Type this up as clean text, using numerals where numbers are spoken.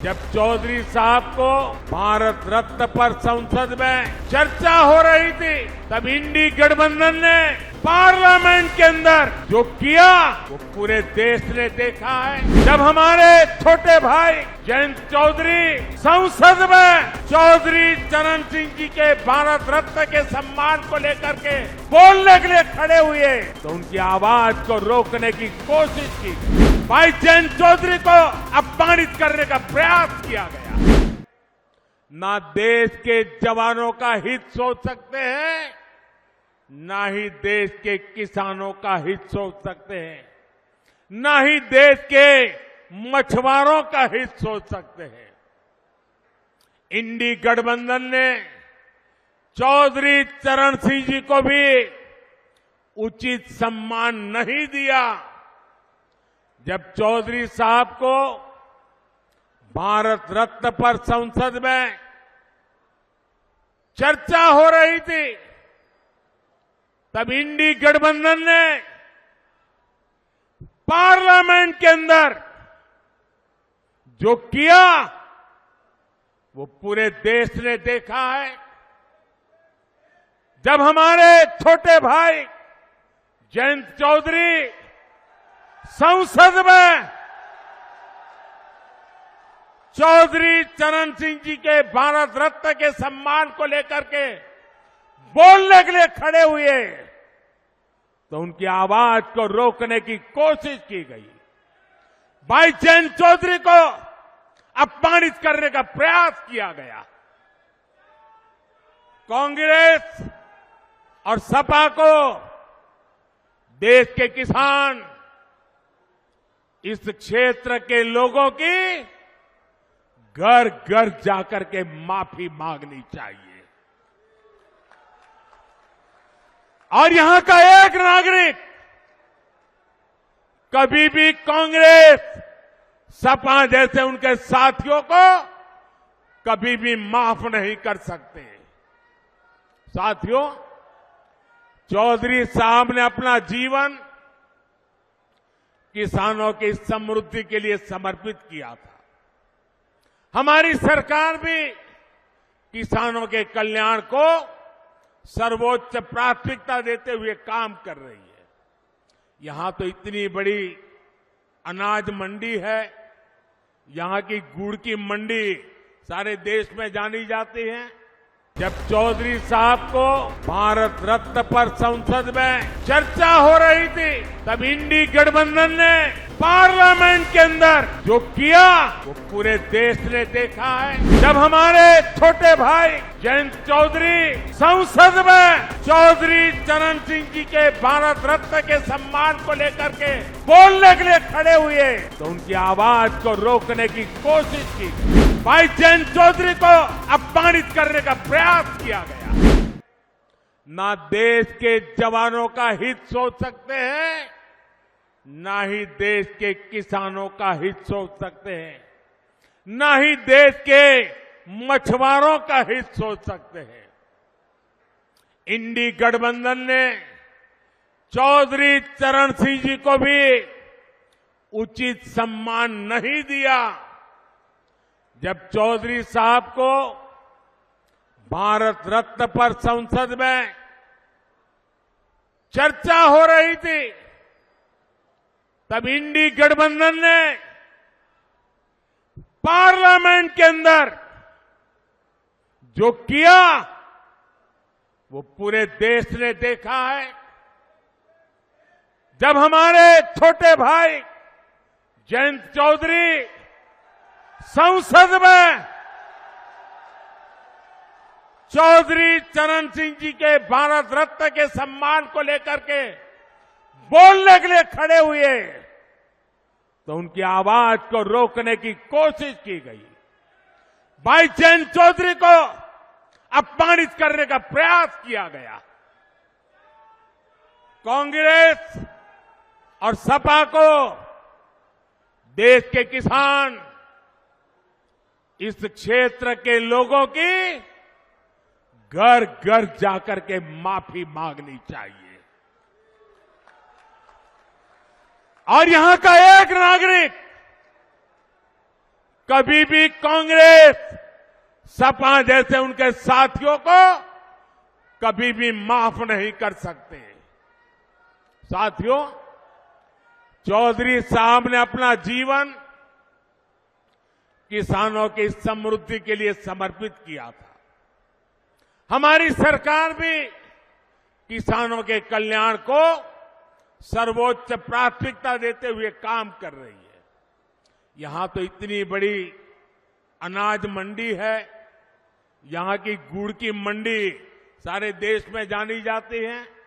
जब चौधरी साहब को भारत रत्न पर संसद में चर्चा हो रही थी, तब इंडी गठबंधन ने पार्लियामेंट के अंदर जो किया वो पूरे देश ने देखा है। जब हमारे छोटे भाई जयंत चौधरी संसद में चौधरी चरण सिंह जी के भारत रत्न के सम्मान को लेकर के बोलने के लिए खड़े हुए, तो उनकी आवाज को रोकने की कोशिश की। भाई जयंत चौधरी को अपमानित करने का प्रयास किया गया। ना देश के जवानों का हित सोच सकते हैं, ना ही देश के किसानों का हित सोच सकते हैं, ना ही देश के मछुआरों का हित सोच सकते हैं। इंडी गठबंधन ने चौधरी चरण सिंह जी को भी उचित सम्मान नहीं दिया। जब चौधरी साहब को भारत रत्न पर संसद में चर्चा हो रही थी, तब इंडी गठबंधन ने पार्लियामेंट के अंदर जो किया वो पूरे देश ने देखा है। जब हमारे छोटे भाई जयंत चौधरी संसद में चौधरी चरण सिंह जी के भारत रत्न के सम्मान को लेकर के बोलने के लिए खड़े हुए, तो उनकी आवाज को रोकने की कोशिश की गई। भाई जयंत चौधरी को अपमानित करने का प्रयास किया गया। कांग्रेस और सपा को देश के किसान, इस क्षेत्र के लोगों की घर घर जाकर के माफी मांगनी चाहिए। और यहां का एक नागरिक कभी भी कांग्रेस, सपा जैसे उनके साथियों को कभी भी माफ नहीं कर सकते। साथियों, चौधरी साहब ने अपना जीवन किसानों की समृद्धि के लिए समर्पित किया था। हमारी सरकार भी किसानों के कल्याण को सर्वोच्च प्राथमिकता देते हुए काम कर रही है। यहां तो इतनी बड़ी अनाज मंडी है, यहां की गुड़ की मंडी सारे देश में जानी जाती है। जब चौधरी साहब को भारत रत्न पर संसद में चर्चा हो रही थी, तब इंडी गठबंधन ने पार्लियामेंट के अंदर जो किया वो पूरे देश ने देखा है। जब हमारे छोटे भाई जयंत चौधरी संसद में चौधरी चरण सिंह जी के भारत रत्न के सम्मान को लेकर के बोलने के लिए खड़े हुए, तो उनकी आवाज को रोकने की कोशिश की। भाई जयंत चौधरी को अपमानित करने का प्रयास किया गया। ना देश के जवानों का हित सोच सकते हैं, ना ही देश के किसानों का हित सोच सकते हैं, ना ही देश के मछुआरों का हित सोच सकते हैं। इंडी गठबंधन ने चौधरी चरण सिंह जी को भी उचित सम्मान नहीं दिया। जब चौधरी साहब को भारत रत्न पर संसद में चर्चा हो रही थी, तब इंडी गठबंधन ने पार्लियामेंट के अंदर जो किया वो पूरे देश ने देखा है। जब हमारे छोटे भाई जयंत चौधरी संसद में चौधरी चरण सिंह जी के भारत रत्न के सम्मान को लेकर के बोलने के लिए खड़े हुए, तो उनकी आवाज को रोकने की कोशिश की गई। भाई जयंत चौधरी को अपमानित करने का प्रयास किया गया। कांग्रेस और सपा को देश के किसान, इस क्षेत्र के लोगों की घर घर जाकर के माफी मांगनी चाहिए। और यहां का एक नागरिक कभी भी कांग्रेस, सपा जैसे उनके साथियों को कभी भी माफ नहीं कर सकते। साथियों, चौधरी साहब ने अपना जीवन किसानों की समृद्धि के लिए समर्पित किया था। हमारी सरकार भी किसानों के कल्याण को सर्वोच्च प्राथमिकता देते हुए काम कर रही है। यहां तो इतनी बड़ी अनाज मंडी है, यहां की गुड़ की मंडी सारे देश में जानी जाती है।